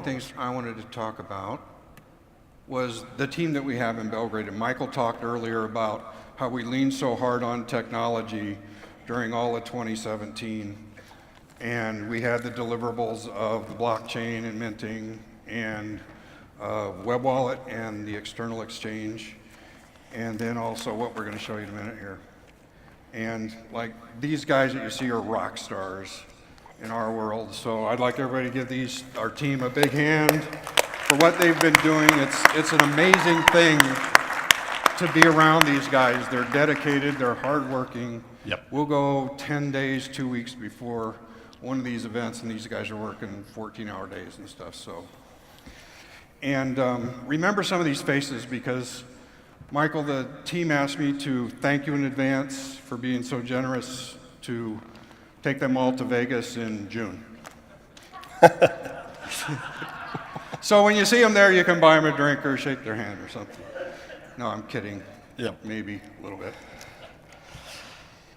things I wanted to talk about was the team that we have in Belgrade. And Michael talked earlier about how we leaned so hard on technology during all of 2017. And we had the deliverables of the blockchain and minting and web wallet and the external exchange. And then also what we're going to show you in a minute here. And like these guys that you see are rock stars in our world. So I'd like everybody to give our team a big hand for what they've been doing. It's an amazing thing to be around these guys. They're dedicated, they're hardworking. Yep. We'll go 10 days, 2 weeks before one of these events, and these guys are working 14-hour days and stuff. So, and remember some of these faces, because Michael, the team asked me to thank you in advance for being so generous to take them all to Vegas in June. So when you see them there, you can buy them a drink or shake their hand or something. No, I'm kidding. Yep. Maybe a little bit.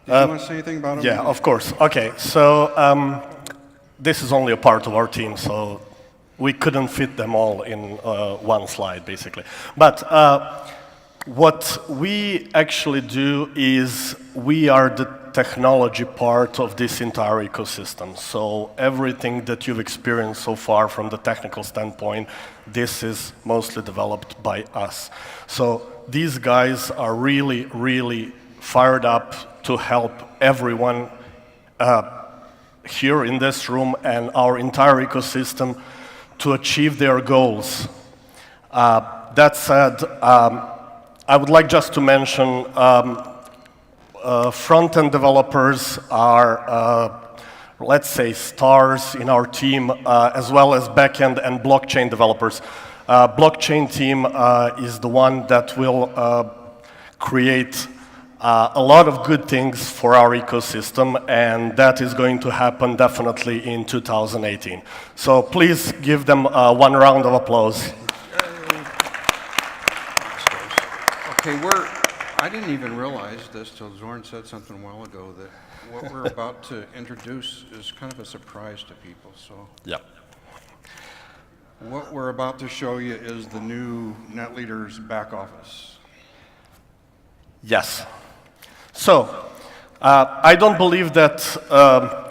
Did you want to say anything about them? Yeah, of course. Okay, so this is only a part of our team, so we couldn't fit them all in one slide, basically. But what we actually do is we are the technology part of this entire ecosystem. So everything that you've experienced so far from the technical standpoint, this is mostly developed by us. So these guys are really, really fired up to help everyone here in this room and our entire ecosystem to achieve their goals. That said, I would like just to mention front-end developers are, let's say, stars in our team, as well as back-end and blockchain developers. Blockchain team is the one that will create a lot of good things for our ecosystem, and that is going to happen definitely in 2018. So please give them one round of applause. Okay, I didn't even realize this till Zoran said something a while ago, that what we're about to introduce is kind of a surprise to people. So yeah. What we're about to show you is the new NetLeaders back office. Yes. So I don't believe that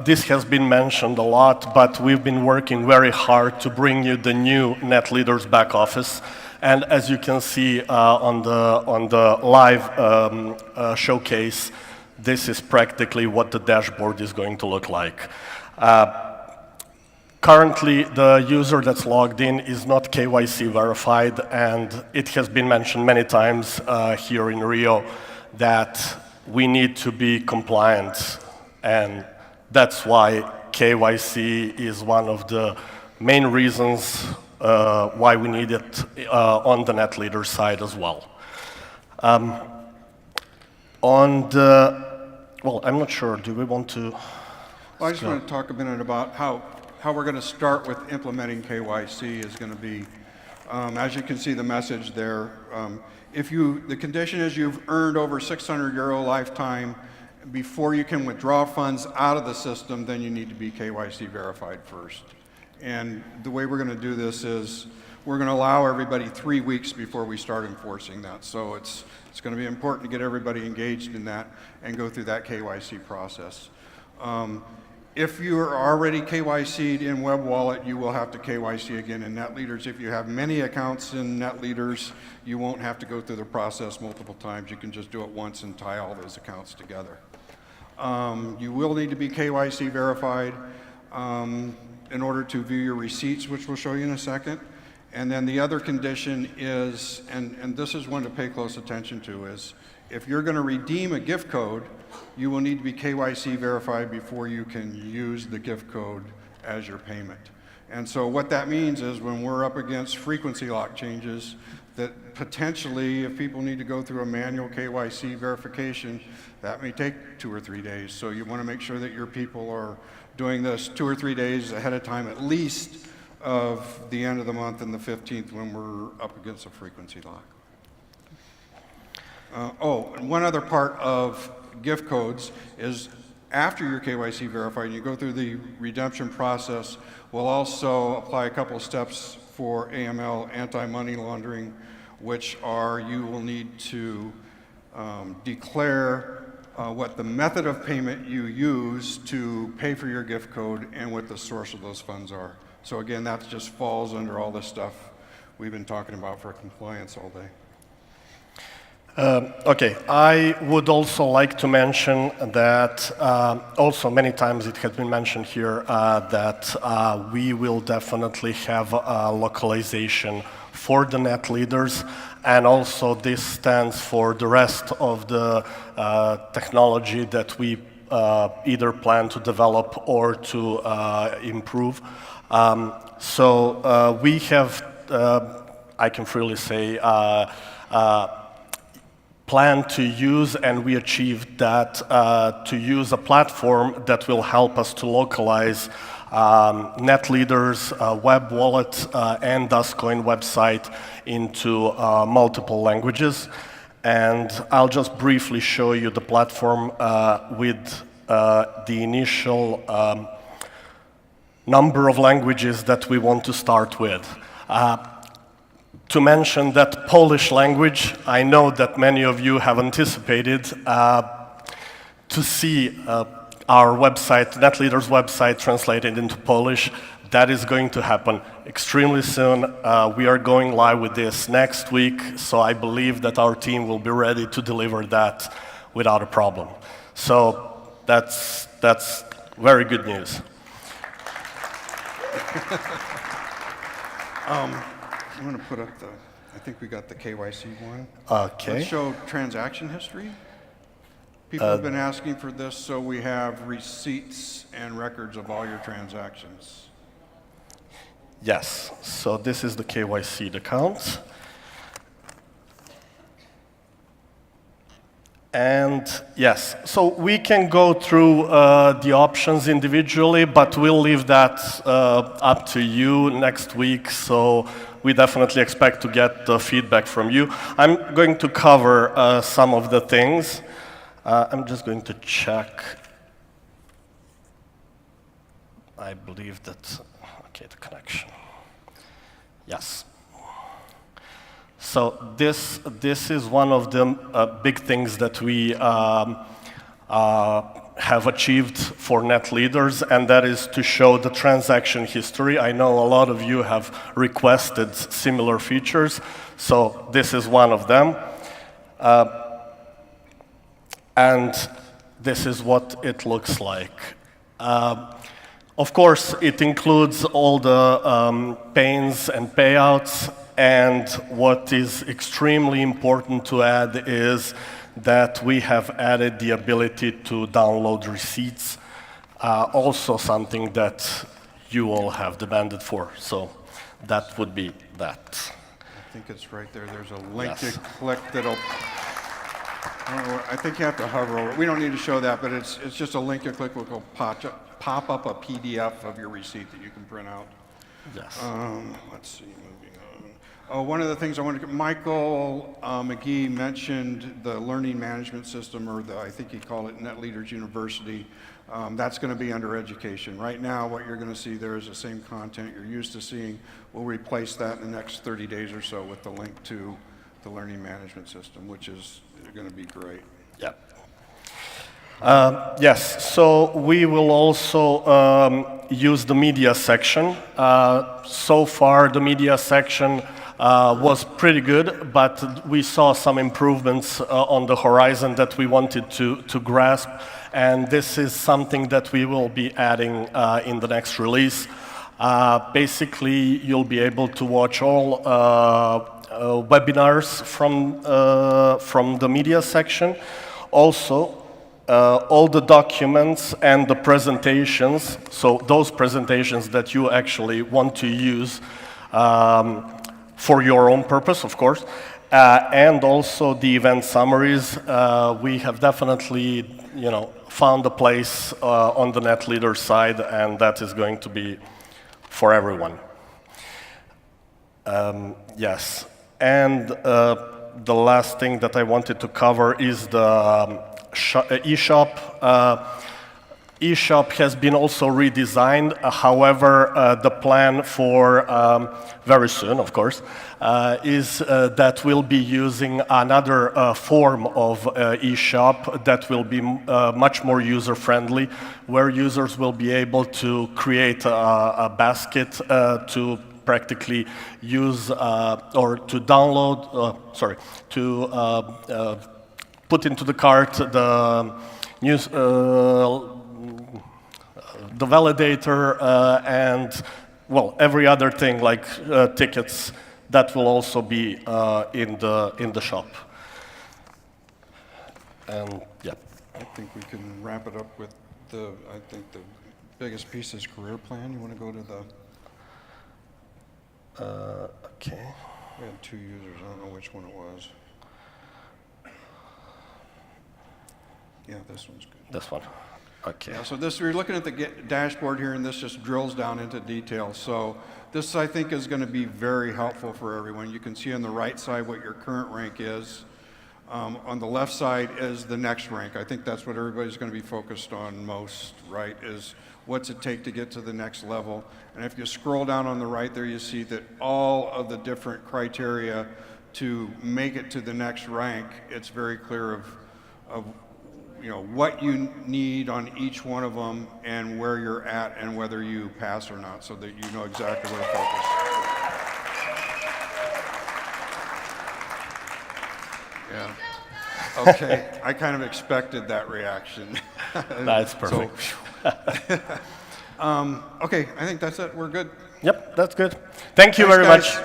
this has been mentioned a lot, but we've been working very hard to bring you the new NetLeaders back office. And as you can see on the live showcase, this is practically what the dashboard is going to look like. Currently, the user that's logged in is not KYC verified, and it has been mentioned many times here in Rio that we need to be compliant, and that's why KYC is one of the main reasons why we need it on the NetLeaders side as well. Well, I'm not sure, do we want to? Well, I just want to talk a minute about how we're going to start with implementing KYC is going to be, as you can see the message there, the condition is you've earned over 600 euro lifetime before you can withdraw funds out of the system, then you need to be KYC verified first. And the way we're going to do this is we're going to allow everybody 3 weeks before we start enforcing that. So it's going to be important to get everybody engaged in that and go through that KYC process. If you are already KYC'd in Web Wallet, you will have to KYC again in NetLeaders. If you have many accounts in NetLeaders, you won't have to go through the process multiple times. You can just do it once and tie all those accounts together. You will need to be KYC verified in order to view your receipts, which we'll show you in a second. And then the other condition is, and this is one to pay close attention to, is if you're going to redeem a gift code, you will need to be KYC verified before you can use the gift code as your payment. And so what that means is when we're up against frequency lock changes, that potentially if people need to go through a manual KYC verification, that may take 2 or 3 days. So you want to make sure that your people are doing this 2 or 3 days ahead of time, at least of the end of the month and the 15th when we're up against a frequency lock. And one other part of gift codes is after your KYC verified and you go through the redemption process, we'll also apply a couple of steps for AML, anti-money laundering, which are you will need to declare what the method of payment you use to pay for your gift code and what the source of those funds are. So again, that just falls under all this stuff we've been talking about for compliance all day. Okay, I would also like to mention that also many times it has been mentioned here that we will definitely have localization for the NetLeaders, and also this stands for the rest of the technology that we either plan to develop or to improve. So we have, I can freely say, plan to use, and we achieved that, to use a platform that will help us to localize NetLeaders web wallet and Dustcoin website into multiple languages. And I'll just briefly show you the platform with the initial number of languages that we want to start with. To mention that Polish language, I know that many of you have anticipated to see our website, NetLeaders website, translated into Polish. That is going to happen extremely soon. We are going live with this next week, so I believe that our team will be ready to deliver that without a problem. So that's very good news. I'm going to put up the, I think we got the KYC one. Okay. Let's show transaction history. People have been asking for this, so we have receipts and records of all your transactions. Yes, so this is the KYC account. And yes, so we can go through the options individually, but we'll leave that up to you next week. So we definitely expect to get the feedback from you. I'm going to cover some of the things. I'm just going to check. I believe that, okay, the connection. Yes. So this is one of the big things that we have achieved for NetLeaders, and that is to show the transaction history. I know a lot of you have requested similar features, so this is one of them. And this is what it looks like. Of course, it includes all the pains and payouts, and what is extremely important to add is that we have added the ability to download receipts, also something that you all have demanded for. So that would be that. I think it's right there. There's a link Yes. you click that'll, I think you have to hover over it. We don't need to show that, but it's just a link you click which will pop up a PDF of your receipt that you can print out. Yes. Let's see, moving on. Oh, one of the things I wanted to, Michael McGee mentioned the learning management system, or I think he called it NetLeaders University. That's going to be under education. Right now, what you're going to see there is the same content you're used to seeing. We'll replace that in the next 30 days or so with the link to the learning management system, which is going to be great. Yep. Yes, so we will also use the media section. So far, the media section was pretty good, but we saw some improvements on the horizon that we wanted to grasp, and this is something that we will be adding in the next release. Basically, you'll be able to watch all webinars from the media section. Also, all the documents and the presentations, so those presentations that you actually want to use for your own purpose, of course, and also the event summaries. We have definitely, found a place on the NetLeaders side, and that is going to be for everyone. Yes, and the last thing that I wanted to cover is the eShop. eShop has been also redesigned. However, the plan for very soon, of course, is that we'll be using another form of eShop that will be much more user-friendly, where users will be able to create a basket to practically use or to download, to put into the cart the news, the validator, and, well, every other thing like tickets that will also be in the shop. And yeah. I think we can wrap it up with I think the biggest piece is career plan. You want to go to the... Okay. We had 2 users. I don't know which one it was. Yeah, this one's good. This one. Okay. Yeah, so we're looking at the dashboard here, and this just drills down into detail. So this, I think, is going to be very helpful for everyone. You can see on the right side what your current rank is. On the left side is the next rank. I think that's what everybody's going to be focused on most, right, is what's it take to get to the next level. And if you scroll down on the right there, you see that all of the different criteria to make it to the next rank, it's very clear of you know, what you need on each one of them and where you're at and whether you pass or not, so that you know exactly where to focus. Yeah. Okay, I kind of expected that reaction. That's perfect. Okay, I think that's it. We're good. Yep, that's good. Thanks very much.